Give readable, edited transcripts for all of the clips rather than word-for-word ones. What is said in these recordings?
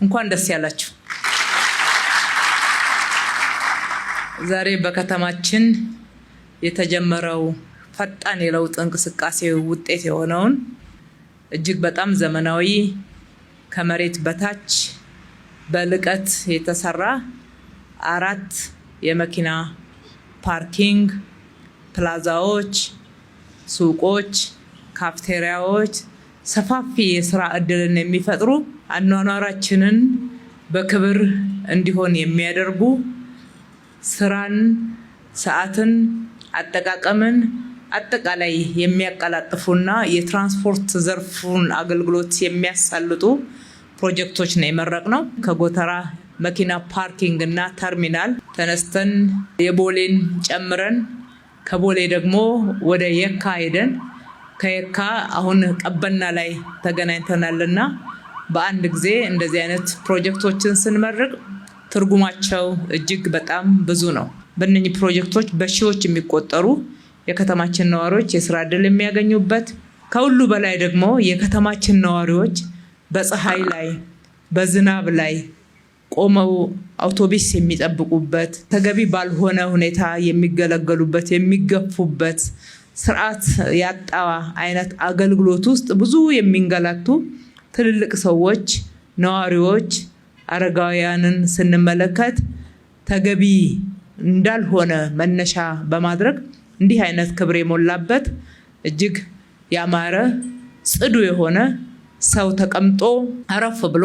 እንኳን ደስ ያላችሁ። ዛሬ በከተማችን የተጀመረው ፈጣን የለውጥ እንቅስቃሴ ውጤት የሆነውን እጅግ በጣም ዘመናዊ ከመሬት በታች በልቀት የተሰራ 4 የመኪና ፓርኪንግ ፕላዛዎች፣ ሱቆች፣ ካፍቴሪያዎች ሰፋፊ የሥራ ዕድልን የሚፈጥሩ አኗኗራችንን በክብር እንዲሆን የሚያደርጉ ስራን፣ ሰዓትን፣ አጠቃቀምን አጠቃላይ የሚያቀላጥፉና የትራንስፖርት ዘርፉን አገልግሎት የሚያሳልጡ ፕሮጀክቶች ነው የመረቅነው። ከጎተራ መኪና ፓርኪንግ እና ተርሚናል ተነስተን የቦሌን ጨምረን ከቦሌ ደግሞ ወደ የካ ሄደን ከየካ አሁን ቀበና ላይ ተገናኝተናልና በአንድ ጊዜ እንደዚህ አይነት ፕሮጀክቶችን ስንመርቅ ትርጉማቸው እጅግ በጣም ብዙ ነው። በእነኚህ ፕሮጀክቶች በሺዎች የሚቆጠሩ የከተማችን ነዋሪዎች የሥራ ዕድል የሚያገኙበት፣ ከሁሉ በላይ ደግሞ የከተማችን ነዋሪዎች በፀሐይ ላይ በዝናብ ላይ ቆመው አውቶቡስ የሚጠብቁበት፣ ተገቢ ባልሆነ ሁኔታ የሚገለገሉበት፣ የሚገፉበት ስርዓት ያጣ አይነት አገልግሎት ውስጥ ብዙ የሚንገላቱ ትልልቅ ሰዎች፣ ነዋሪዎች፣ አረጋውያንን ስንመለከት ተገቢ እንዳልሆነ መነሻ በማድረግ እንዲህ አይነት ክብር የሞላበት እጅግ ያማረ ጽዱ የሆነ ሰው ተቀምጦ አረፍ ብሎ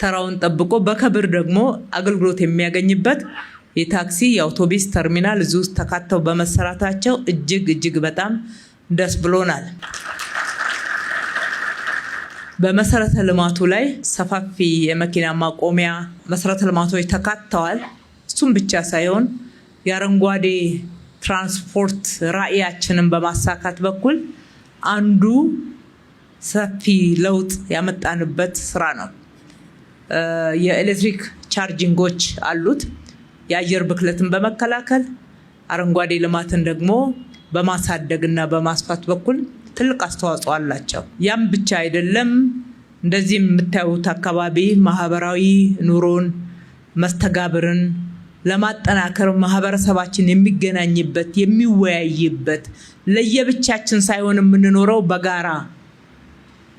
ተራውን ጠብቆ በክብር ደግሞ አገልግሎት የሚያገኝበት የታክሲ የአውቶቡስ ተርሚናል እዚህ ውስጥ ተካተው በመሰራታቸው እጅግ በጣም ደስ ብሎናል። በመሰረተ ልማቱ ላይ ሰፋፊ የመኪና ማቆሚያ መሰረተ ልማቶች ተካተዋል። እሱም ብቻ ሳይሆን የአረንጓዴ ትራንስፖርት ራዕያችንን በማሳካት በኩል አንዱ ሰፊ ለውጥ ያመጣንበት ስራ ነው። የኤሌክትሪክ ቻርጂንጎች አሉት። የአየር ብክለትን በመከላከል አረንጓዴ ልማትን ደግሞ በማሳደግና በማስፋት በኩል ትልቅ አስተዋጽኦ አላቸው። ያም ብቻ አይደለም። እንደዚህ የምታዩት አካባቢ ማህበራዊ ኑሮን መስተጋብርን ለማጠናከር ማህበረሰባችን የሚገናኝበት የሚወያይበት ለየብቻችን ሳይሆን የምንኖረው በጋራ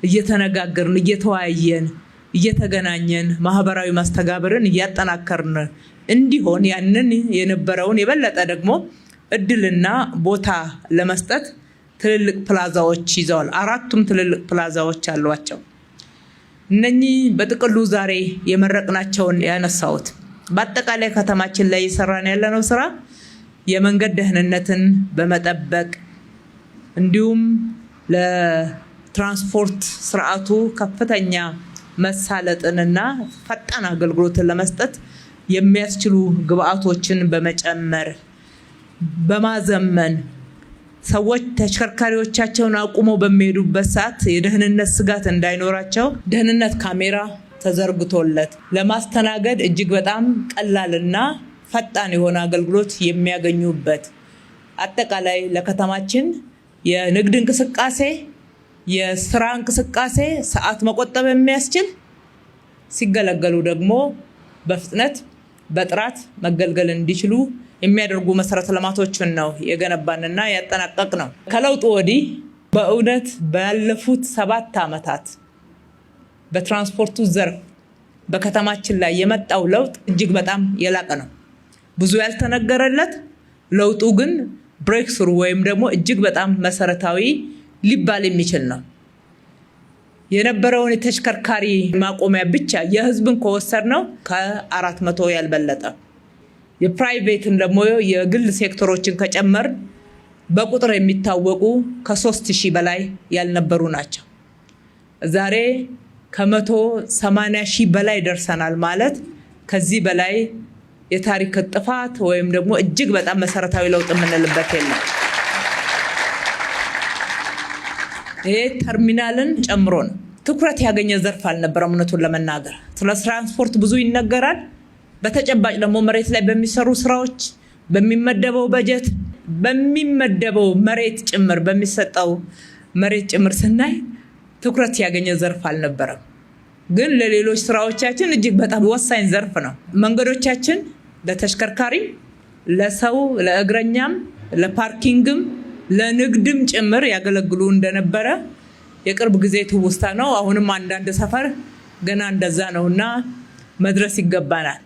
እየተነጋገርን እየተወያየን እየተገናኘን ማህበራዊ መስተጋብርን እያጠናከርን እንዲሆን ያንን የነበረውን የበለጠ ደግሞ እድልና ቦታ ለመስጠት ትልልቅ ፕላዛዎች ይዘዋል። 4ቱም ትልልቅ ፕላዛዎች አሏቸው። እነኚህ በጥቅሉ ዛሬ የመረቅናቸውን ያነሳሁት በአጠቃላይ ከተማችን ላይ እየሰራን ያለነው ስራ የመንገድ ደህንነትን በመጠበቅ እንዲሁም ለትራንስፖርት ስርዓቱ ከፍተኛ መሳለጥንና ፈጣን አገልግሎትን ለመስጠት የሚያስችሉ ግብአቶችን በመጨመር በማዘመን ሰዎች ተሽከርካሪዎቻቸውን አቁመው በሚሄዱበት ሰዓት የደህንነት ስጋት እንዳይኖራቸው ደህንነት ካሜራ ተዘርግቶለት ለማስተናገድ እጅግ በጣም ቀላልና ፈጣን የሆነ አገልግሎት የሚያገኙበት አጠቃላይ ለከተማችን የንግድ እንቅስቃሴ የስራ እንቅስቃሴ ሰዓት መቆጠብ የሚያስችል ሲገለገሉ ደግሞ በፍጥነት በጥራት መገልገል እንዲችሉ የሚያደርጉ መሰረተ ልማቶችን ነው የገነባንና ያጠናቀቅ ነው። ከለውጡ ወዲህ በእውነት ባለፉት 7 ዓመታት በትራንስፖርቱ ዘርፍ በከተማችን ላይ የመጣው ለውጥ እጅግ በጣም የላቀ ነው። ብዙ ያልተነገረለት ለውጡ ግን ብሬክ ስሩ ወይም ደግሞ እጅግ በጣም መሰረታዊ ሊባል የሚችል ነው። የነበረውን የተሽከርካሪ ማቆሚያ ብቻ የህዝብን ከወሰድነው ከ400 ያልበለጠ የፕራይቬትን ደግሞ የግል ሴክተሮችን ከጨመር በቁጥር የሚታወቁ ከ3000 በላይ ያልነበሩ ናቸው። ዛሬ ከ180,000 በላይ ደርሰናል ማለት ከዚህ በላይ የታሪክ ጥፋት ወይም ደግሞ እጅግ በጣም መሰረታዊ ለውጥ የምንልበት የለም። ይሄ ተርሚናልን ጨምሮ ነው። ትኩረት ያገኘ ዘርፍ አልነበረም። እውነቱን ለመናገር ስለ ትራንስፖርት ብዙ ይነገራል። በተጨባጭ ደግሞ መሬት ላይ በሚሰሩ ስራዎች በሚመደበው በጀት በሚመደበው መሬት ጭምር በሚሰጠው መሬት ጭምር ስናይ ትኩረት ያገኘ ዘርፍ አልነበረም። ግን ለሌሎች ስራዎቻችን እጅግ በጣም ወሳኝ ዘርፍ ነው። መንገዶቻችን ለተሽከርካሪ፣ ለሰው፣ ለእግረኛም፣ ለፓርኪንግም ለንግድም ጭምር ያገለግሉ እንደነበረ የቅርብ ጊዜ ትውስታ ነው። አሁንም አንዳንድ ሰፈር ገና እንደዛ ነውና መድረስ ይገባናል።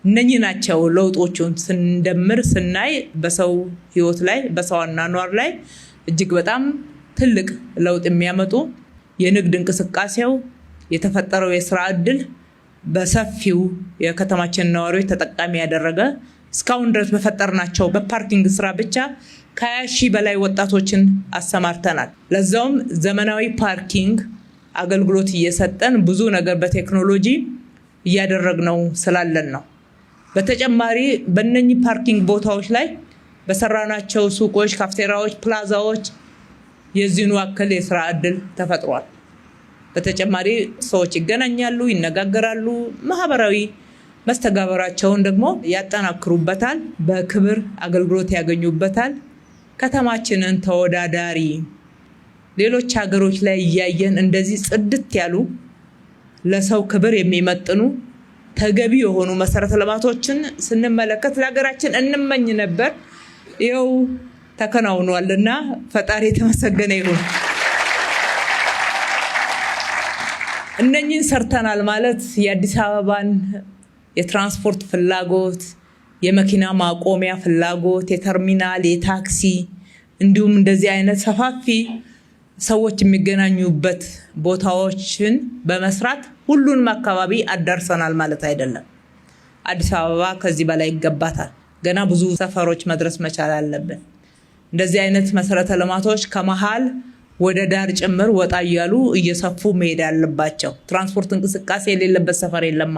እነኚህ ናቸው ለውጦቹን ስንደምር ስናይ በሰው ህይወት ላይ በሰው አኗኗር ላይ እጅግ በጣም ትልቅ ለውጥ የሚያመጡ የንግድ እንቅስቃሴው የተፈጠረው የስራ ዕድል በሰፊው የከተማችን ነዋሪዎች ተጠቃሚ ያደረገ እስካሁን ድረስ በፈጠርናቸው በፓርኪንግ ስራ ብቻ ከ20,000 በላይ ወጣቶችን አሰማርተናል። ለዛውም ዘመናዊ ፓርኪንግ አገልግሎት እየሰጠን ብዙ ነገር በቴክኖሎጂ እያደረግነው ስላለን ነው። በተጨማሪ በእነኚህ ፓርኪንግ ቦታዎች ላይ በሰራናቸው ሱቆች፣ ካፍቴሪያዎች፣ ፕላዛዎች የዚህኑ አክል የስራ ዕድል ተፈጥሯል። በተጨማሪ ሰዎች ይገናኛሉ፣ ይነጋገራሉ፣ ማህበራዊ መስተጋበራቸውን ደግሞ ያጠናክሩበታል፣ በክብር አገልግሎት ያገኙበታል። ከተማችንን ተወዳዳሪ ሌሎች ሀገሮች ላይ እያየን እንደዚህ ጽድት ያሉ ለሰው ክብር የሚመጥኑ ተገቢ የሆኑ መሰረተ ልማቶችን ስንመለከት ለሀገራችን እንመኝ ነበር። ይኸው ተከናውኗልና ፈጣሪ የተመሰገነ ይሁን። እነኚህን ሰርተናል ማለት የአዲስ አበባን የትራንስፖርት ፍላጎት፣ የመኪና ማቆሚያ ፍላጎት፣ የተርሚናል፣ የታክሲ እንዲሁም እንደዚህ አይነት ሰፋፊ ሰዎች የሚገናኙበት ቦታዎችን በመስራት ሁሉንም አካባቢ አዳርሰናል ማለት አይደለም። አዲስ አበባ ከዚህ በላይ ይገባታል። ገና ብዙ ሰፈሮች መድረስ መቻል አለብን። እንደዚህ አይነት መሰረተ ልማቶች ከመሃል ወደ ዳር ጭምር ወጣ እያሉ እየሰፉ መሄድ ያለባቸው። ትራንስፖርት እንቅስቃሴ የሌለበት ሰፈር የለማ።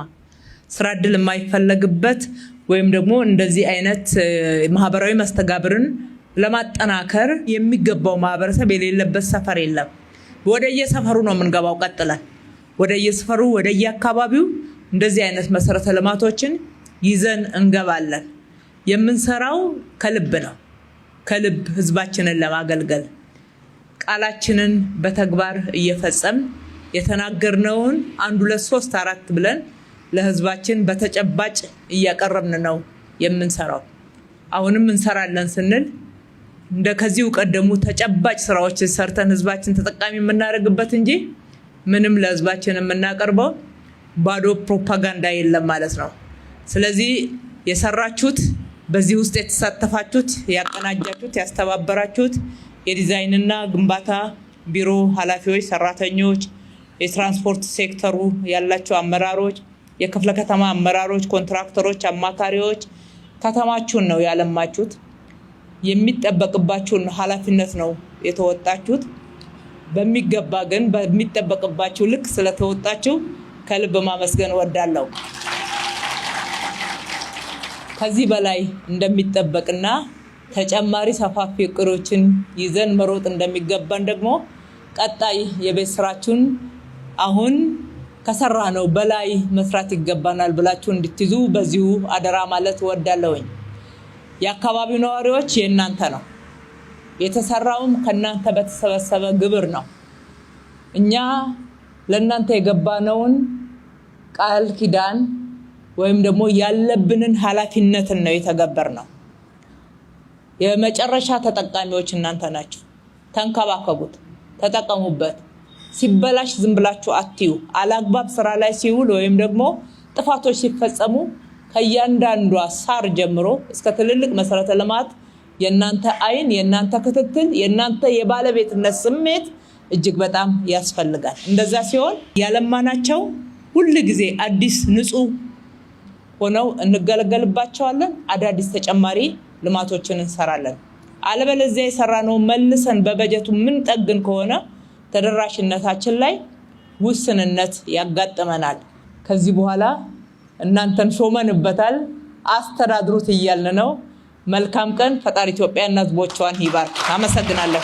ስራ ዕድል የማይፈለግበት ወይም ደግሞ እንደዚህ አይነት ማህበራዊ መስተጋብርን ለማጠናከር የሚገባው ማህበረሰብ የሌለበት ሰፈር የለም። ወደየሰፈሩ ነው የምንገባው። ቀጥለን ወደየሰፈሩ ወደየአካባቢው እንደዚህ አይነት መሰረተ ልማቶችን ይዘን እንገባለን። የምንሰራው ከልብ ነው። ከልብ ህዝባችንን ለማገልገል ቃላችንን በተግባር እየፈጸም የተናገርነውን 1 2 3 4 ብለን ለህዝባችን በተጨባጭ እያቀረብን ነው የምንሰራው። አሁንም እንሰራለን ስንል እንደከዚሁ ቀደሙ ተጨባጭ ስራዎች ሰርተን ህዝባችን ተጠቃሚ የምናደርግበት እንጂ ምንም ለህዝባችን የምናቀርበው ባዶ ፕሮፓጋንዳ የለም ማለት ነው። ስለዚህ የሰራችሁት በዚህ ውስጥ የተሳተፋችሁት፣ ያቀናጃችሁት፣ ያስተባበራችሁት የዲዛይንና ግንባታ ቢሮ ኃላፊዎች፣ ሰራተኞች፣ የትራንስፖርት ሴክተሩ ያላችሁ አመራሮች፣ የክፍለ ከተማ አመራሮች፣ ኮንትራክተሮች፣ አማካሪዎች ከተማችሁን ነው ያለማችሁት። የሚጠበቅባችሁን ኃላፊነት ነው የተወጣችሁት። በሚገባ ግን በሚጠበቅባችሁ ልክ ስለተወጣችሁ ከልብ ማመስገን ወዳለሁ። ከዚህ በላይ እንደሚጠበቅና ተጨማሪ ሰፋፊ እቅዶችን ይዘን መሮጥ እንደሚገባን ደግሞ ቀጣይ የቤት ስራችሁን አሁን ከሰራነው በላይ መስራት ይገባናል ብላችሁ እንድትይዙ በዚሁ አደራ ማለት ወዳለሁኝ። የአካባቢው ነዋሪዎች የእናንተ ነው። የተሰራውም ከእናንተ በተሰበሰበ ግብር ነው። እኛ ለእናንተ የገባነውን ቃል ኪዳን ወይም ደግሞ ያለብንን ኃላፊነትን ነው የተገበርነው። የመጨረሻ ተጠቃሚዎች እናንተ ናችሁ። ተንከባከቡት፣ ተጠቀሙበት። ሲበላሽ ዝም ብላችሁ አትዩ። አላግባብ ስራ ላይ ሲውል ወይም ደግሞ ጥፋቶች ሲፈጸሙ ከእያንዳንዷ ሳር ጀምሮ እስከ ትልልቅ መሰረተ ልማት የእናንተ አይን፣ የእናንተ ክትትል፣ የእናንተ የባለቤትነት ስሜት እጅግ በጣም ያስፈልጋል። እንደዛ ሲሆን ያለማናቸው ሁሉ ጊዜ አዲስ ንጹህ ሆነው እንገለገልባቸዋለን። አዳዲስ ተጨማሪ ልማቶችን እንሰራለን። አለበለዚያ የሰራነው መልሰን በበጀቱ ምን ጠግን ከሆነ ተደራሽነታችን ላይ ውስንነት ያጋጥመናል። ከዚህ በኋላ እናንተን ሾመንበታል፣ አስተዳድሩት እያልን ነው። መልካም ቀን። ፈጣሪ ኢትዮጵያና ሕዝቦቿን ይባርክ። አመሰግናለሁ።